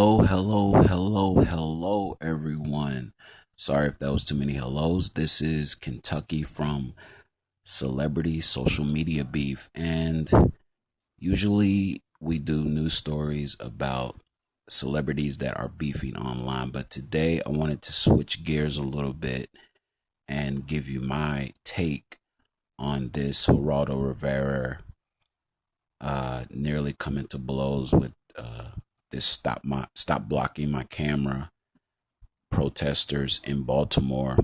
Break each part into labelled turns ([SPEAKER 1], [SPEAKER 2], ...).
[SPEAKER 1] Hello, everyone. Sorry if that was too many hellos. This is Kentucky from Celebrity Social Media Beef, and usually we do news stories about celebrities that are beefing online, but today I wanted to switch gears a little bit and give you my take on this Geraldo Rivera nearly coming to blows with this stop blocking my camera protesters in Baltimore,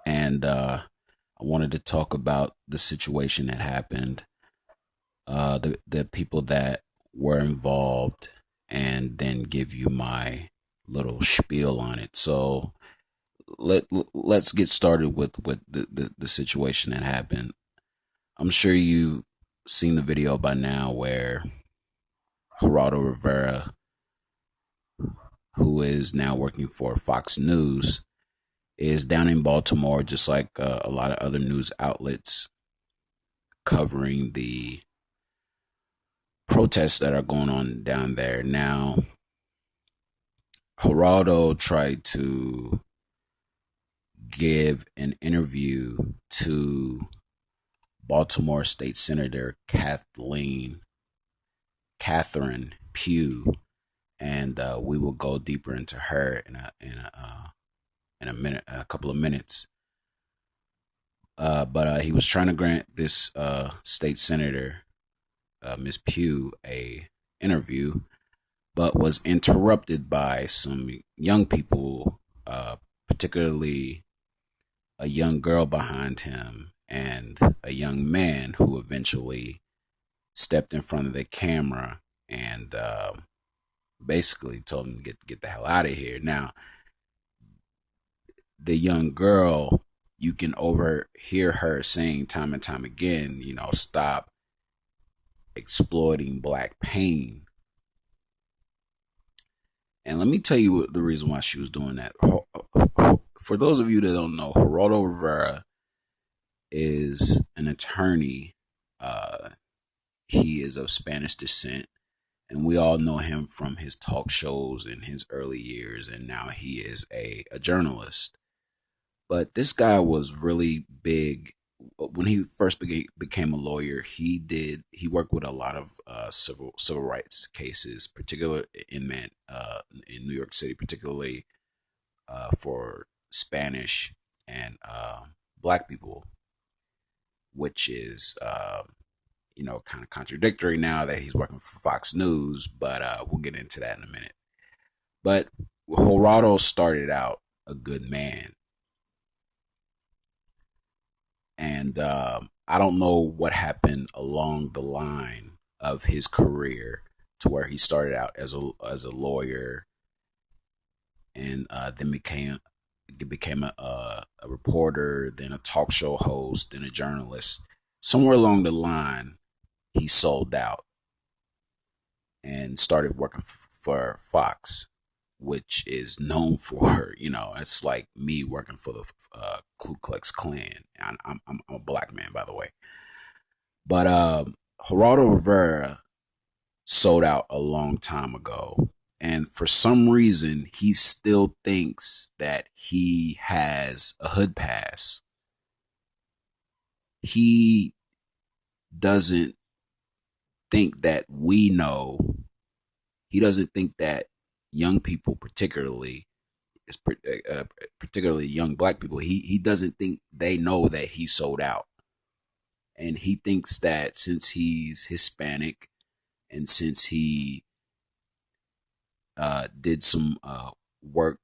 [SPEAKER 1] and I wanted to talk about the situation that happened, the people that were involved, and then give you my little spiel on it. So let's get started with the situation that happened. I'm sure you've seen the video by now where Geraldo Rivera, who is now working for Fox News, is down in Baltimore, just like a lot of other news outlets covering the protests that are going on down there. Now, Geraldo tried to give an interview to Baltimore State Senator Catherine Pugh, and we will go deeper into her in a minute, a couple of minutes. But he was trying to grant this state senator, Miss Pugh, a interview, but was interrupted by some young people, particularly a young girl behind him and a young man who eventually stepped in front of the camera and basically told him to get the hell out of here. Now, the young girl, you can overhear her saying time and time again, stop exploiting black pain. And let me tell you the reason why she was doing that. For those of you that don't know, Geraldo Rivera is an attorney. Uh, he is of Spanish descent, and we all know him from his talk shows in his early years, and now he is a journalist. But this guy was really big when he first became a lawyer. He worked with a lot of civil rights cases, particularly in New York City, particularly for Spanish and Black people, which is kind of contradictory now that he's working for Fox News. But we'll get into that in a minute. But Geraldo started out a good man. And I don't know what happened along the line of his career to where he started out as a lawyer, and then became a reporter, then a talk show host, then a journalist. Somewhere along the line, he sold out and started working for Fox, which is known for, it's like me working for the Ku Klux Klan. I'm a black man, by the way. But Geraldo Rivera sold out a long time ago. And for some reason, he still thinks that he has a hood pass. He doesn't think that we know. He doesn't think that young people, particularly young black people, he doesn't think they know that he sold out. And he thinks that since he's Hispanic and since he did some work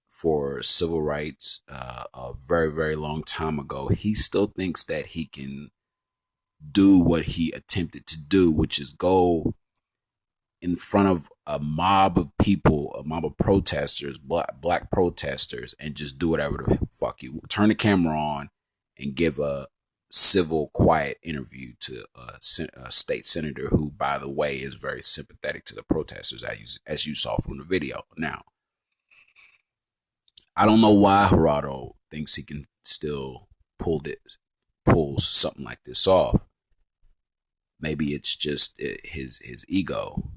[SPEAKER 1] for civil rights a very, very long time ago, he still thinks that he can do what he attempted to do, which is go in front of a mob of people, a mob of protesters, black protesters, and just do whatever the fuck you turn the camera on and give a civil, quiet interview to a state senator who, by the way, is very sympathetic to the protesters, as you saw from the video. Now, I don't know why Geraldo thinks he can still pull something like this off. Maybe it's just his ego,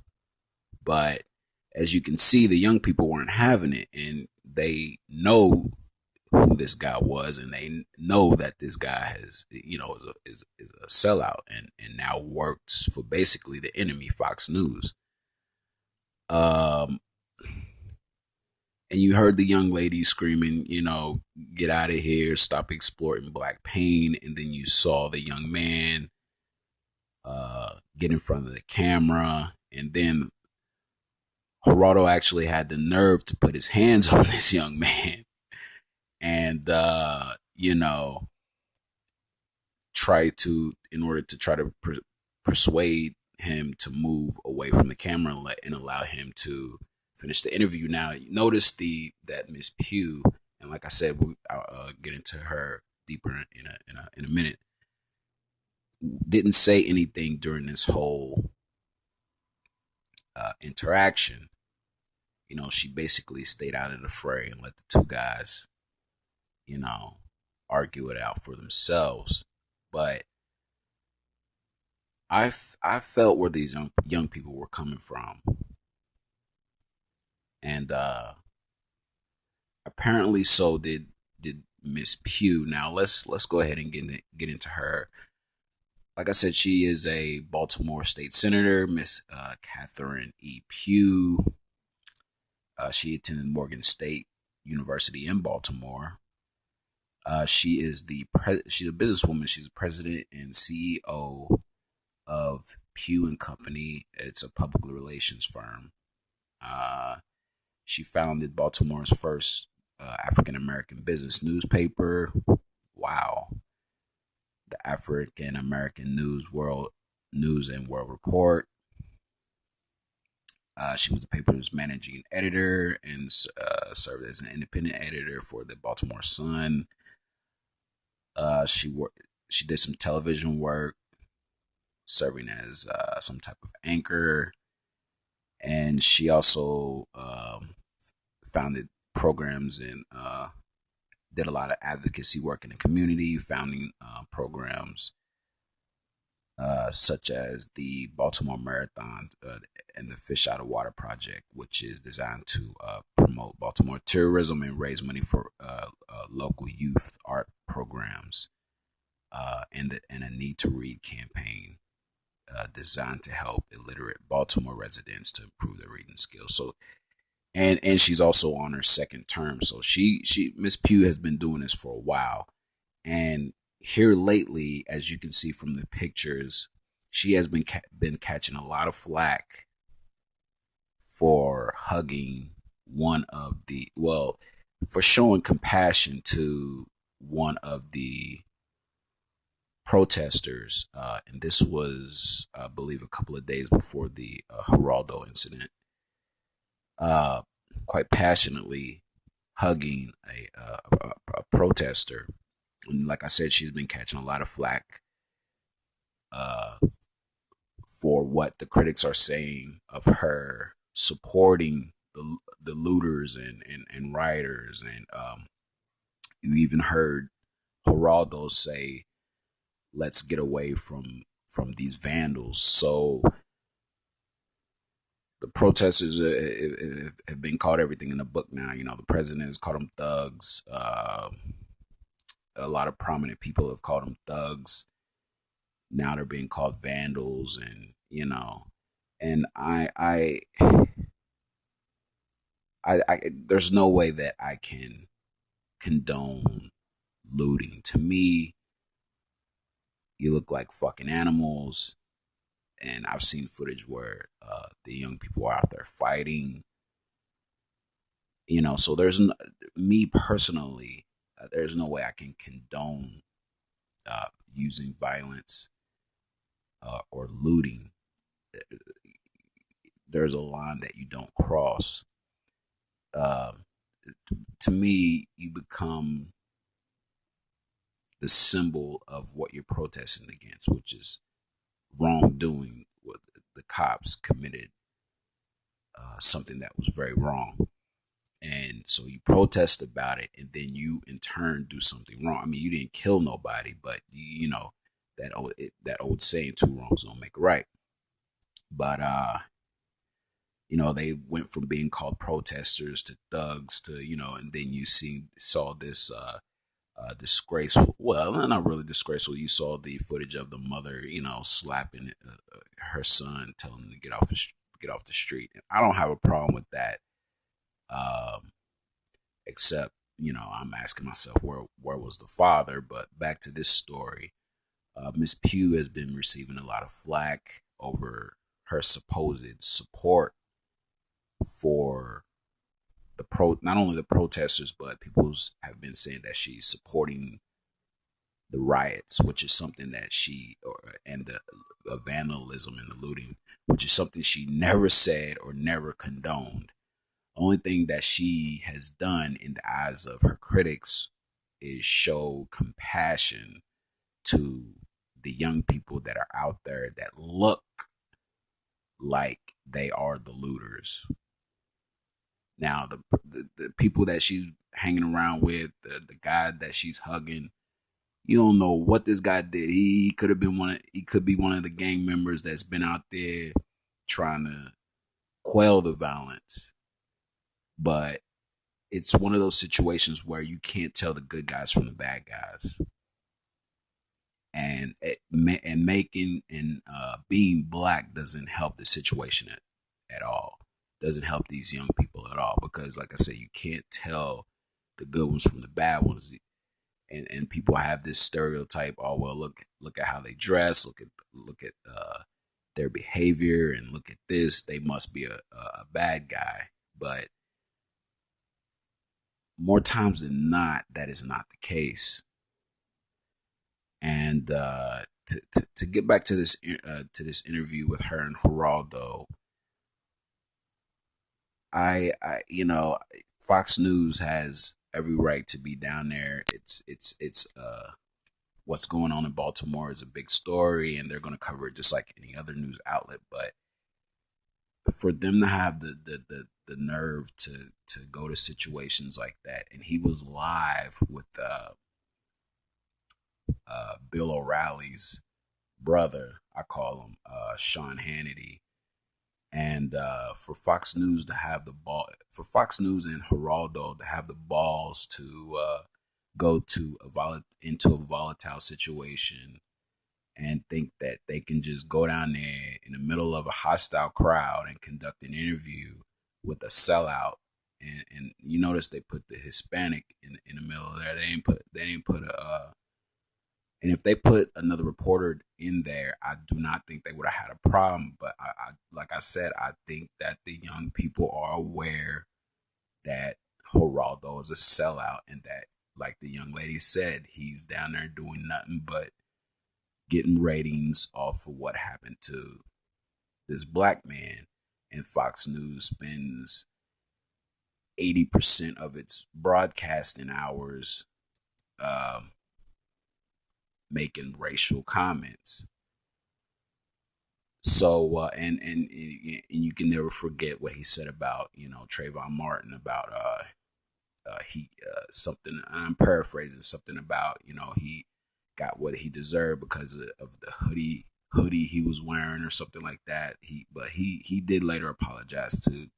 [SPEAKER 1] but as you can see, the young people weren't having it, and they know who this guy was, and they know that this guy has, is a sellout, and now works for basically the enemy, Fox News. Um, and you heard the young lady screaming, get out of here, stop exploiting black pain, and then you saw the young man get in front of the camera, and then Geraldo actually had the nerve to put his hands on this young man and try to in order to try to persuade him to move away from the camera and allow him to finish the interview. Now, notice the that Miss Pugh, and like I said, I'll get into her deeper in a minute. Didn't say anything during this whole interaction. She basically stayed out of the fray and let the two guys, you know, argue it out for themselves. But I felt where these young people were coming from, and apparently so did Miss Pugh. Now let's go ahead and get into her. Like I said, she is a Baltimore state senator, Miss Catherine E. Pugh. She attended Morgan State University in Baltimore. She's a businesswoman. She's president and CEO of Pugh and Company. It's a public relations firm. Uh, she founded Baltimore's first African American business newspaper. Wow, the African American News and World Report. She was the paper's managing editor and served as an independent editor for the Baltimore Sun. She did some television work, serving as some type of anchor, and she also founded programs and did a lot of advocacy work in the community, founding programs such as the Baltimore Marathon and the Fish Out of Water Project, which is designed to promote Baltimore tourism and raise money for local youth art programs, and a Need to Read campaign designed to help illiterate Baltimore residents to improve their reading skills. So, and she's also on her second term. So she Miss Pugh has been doing this for a while, and here lately, as you can see from the pictures, she has been catching a lot of flack for hugging one of the for showing compassion to one of the protesters, and this was, I believe, a couple of days before the Geraldo incident. Uh, quite passionately hugging a protester, and like I said, she's been catching a lot of flack uh, for what the critics are saying of her supporting the looters and rioters, and you even heard Geraldo say, "Let's get away from these vandals." So the protesters have been called everything in the book now. The president has called them thugs. A lot of prominent people have called them thugs. Now they're being called vandals, and and there's no way that I can condone looting. To me, you look like fucking animals, and I've seen footage where the young people are out there fighting. So me personally, there's no way I can condone using violence or looting. There's a line that you don't cross. Uh, to me, you become the symbol of what you're protesting against, which is wrongdoing. What the cops committed something that was very wrong, and so you protest about it, and then you in turn do something wrong. I mean, you didn't kill nobody, but that old saying, two wrongs don't make a right. But they went from being called protesters to thugs to, and then you saw this disgraceful, well, not really disgraceful. You saw the footage of the mother, slapping her son, telling him to get off the street. And I don't have a problem with that, um, except, I'm asking myself where was the father. But back to this story, Miss Pugh has been receiving a lot of flack over her supposed support for not only the protesters, but people have been saying that she's supporting the riots, which is something that and the vandalism and the looting, which is something she never said or never condoned. Only thing that she has done in the eyes of her critics is show compassion to the young people that are out there that look like they are the looters. Now, the people that she's hanging around with, the guy that she's hugging, you don't know what this guy did. He could have been he could be one of the gang members that's been out there trying to quell the violence. But it's one of those situations where you can't tell the good guys from the bad guys. And making and being black doesn't help the situation at all. Doesn't help these young people at all, because like I said, you can't tell the good ones from the bad ones. And people have this stereotype. Oh well, look at how they dress. Look at their behavior, and look at this. They must be a bad guy. But more times than not, that is not the case. And to get back to this interview with her and Geraldo, I Fox News has every right to be down there. It's what's going on in Baltimore is a big story, and they're going to cover it just like any other news outlet. But for them to have the nerve to go to situations like that, and he was live with Bill O'Reilly's brother, I call him Sean Hannity, and for Fox News to have the ball, for Fox News and Geraldo to have the balls to go to into a volatile situation and think that they can just go down there in the middle of a hostile crowd and conduct an interview with a sellout. And you notice they put the Hispanic in the middle of there. They ain't put a and if they put another reporter in there, I do not think they would have had a problem. But like I said, I think that the young people are aware that Geraldo is a sellout, and that, like the young lady said, he's down there doing nothing but getting ratings off of what happened to this black man. And Fox News spends 80% of its broadcasting hours um, making racial comments. So and you can never forget what he said about Trayvon Martin, about he something, I'm paraphrasing, something about he got what he deserved because of the hoodie he was wearing or something like that. He did later apologize to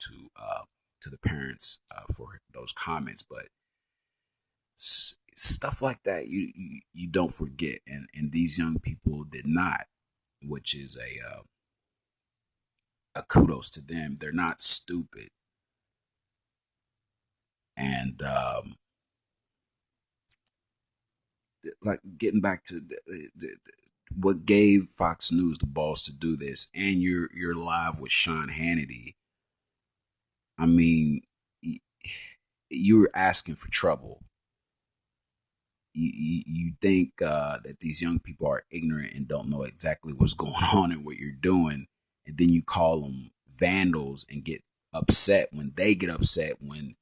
[SPEAKER 1] the parents for those comments. But stuff like that you don't forget, and these young people did not, which is a kudos to them. They're not stupid. And like getting back to what gave Fox News the balls to do this, and you're live with Sean Hannity. I mean, you're asking for trouble. You think that these young people are ignorant and don't know exactly what's going on and what you're doing, and then you call them vandals and get upset when they get upset, when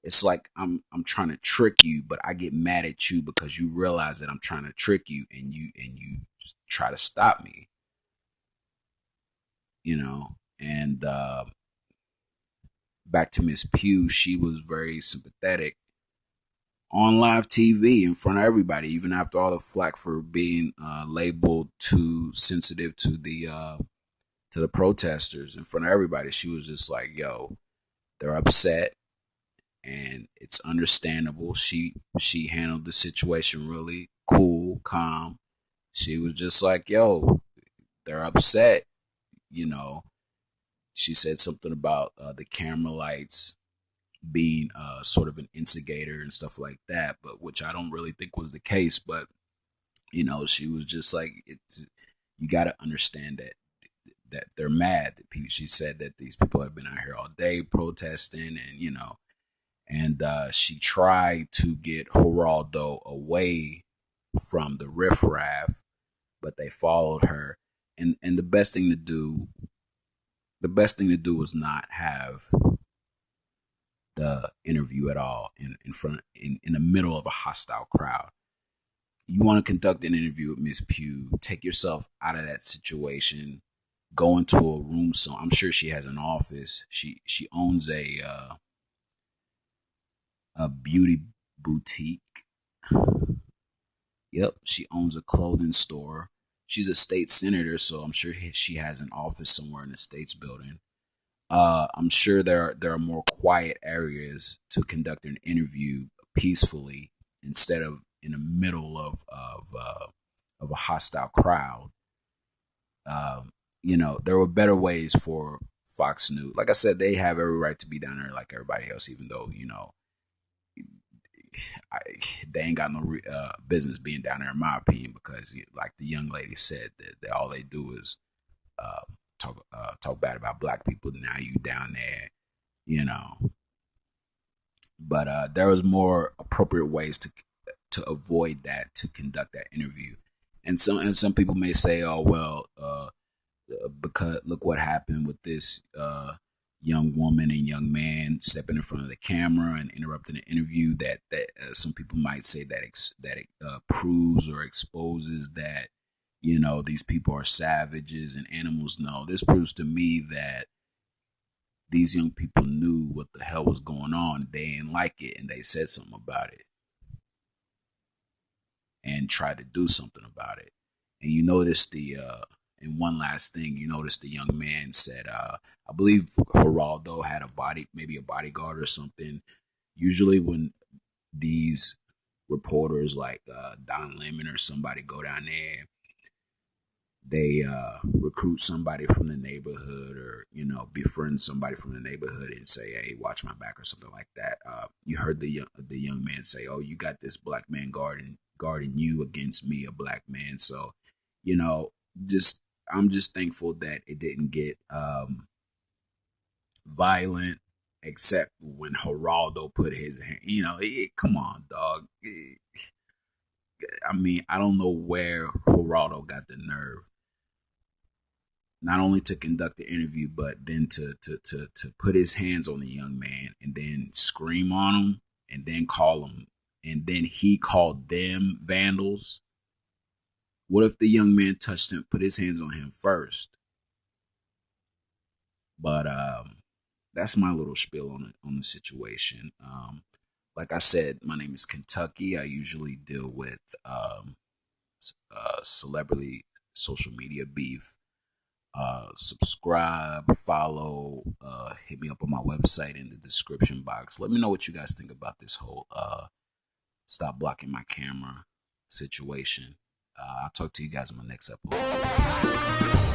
[SPEAKER 1] it's like I'm trying to trick you, but I get mad at you because you realize that I'm trying to trick you, and you try to stop me, and back to Miss Pugh, she was very sympathetic on live TV in front of everybody, even after all the flack for being labeled too sensitive to to the protesters in front of everybody. She was just like, "Yo, they're upset, and it's understandable." She handled the situation really cool, calm. She was just like, "Yo, they're upset." You know, she said something about the camera lights being sort of an instigator and stuff like that, but which I don't really think was the case. But she was just like, "It's you got to understand that they're mad." That people, she said that these people have been out here all day protesting, and she tried to get Geraldo away from the riffraff, but they followed her. And the best thing to do was not have the interview at all in the middle of a hostile crowd. You want to conduct an interview with Miss Pugh, take yourself out of that situation, go into a room. So I'm sure she has an office. She owns a beauty boutique. Yep, she owns a clothing store. She's a state senator, so I'm sure she has an office somewhere in the state's building. I'm sure there are more quiet areas to conduct an interview peacefully instead of in the middle of a hostile crowd. There were better ways for Fox News. Like I said, they have every right to be down there like everybody else, even though I, they ain't got no business being down there, in my opinion, because like the young lady said, that all they do is uh, talk bad about black people. Now you down there, you know. But there was more appropriate ways to avoid that, to conduct that interview. And some people may say, "Oh well, because look what happened with this young woman and young man stepping in front of the camera and interrupting the interview." That some people might say that it proves or exposes that these people are savages and animals. No, this proves to me that these young people knew what the hell was going on. They didn't like it, and they said something about it and tried to do something about it. And you notice and one last thing, you notice the young man said, I believe Geraldo had maybe a bodyguard or something. Usually when these reporters like Don Lemon or somebody go down there, they recruit somebody from the neighborhood, or befriend somebody from the neighborhood and say, "Hey, watch my back," or something like that. You heard the young man say, "Oh, you got this black man guarding you against me, a black man." So you know just I'm just thankful that it didn't get violent, except when Geraldo put his hand. Come on, dog. I mean, I don't know where Geraldo got the nerve not only to conduct the interview, but then to put his hands on the young man and then scream on him and then call him, and then he called them vandals. What if the young man touched him, put his hands on him first? But that's my little spiel on the situation. Like I said, my name is Kentucky. I usually deal with celebrity social media beef. Subscribe, follow, hit me up on my website in the description box. Let me know what you guys think about this whole stop blocking my camera situation. I'll talk to you guys in my next episode.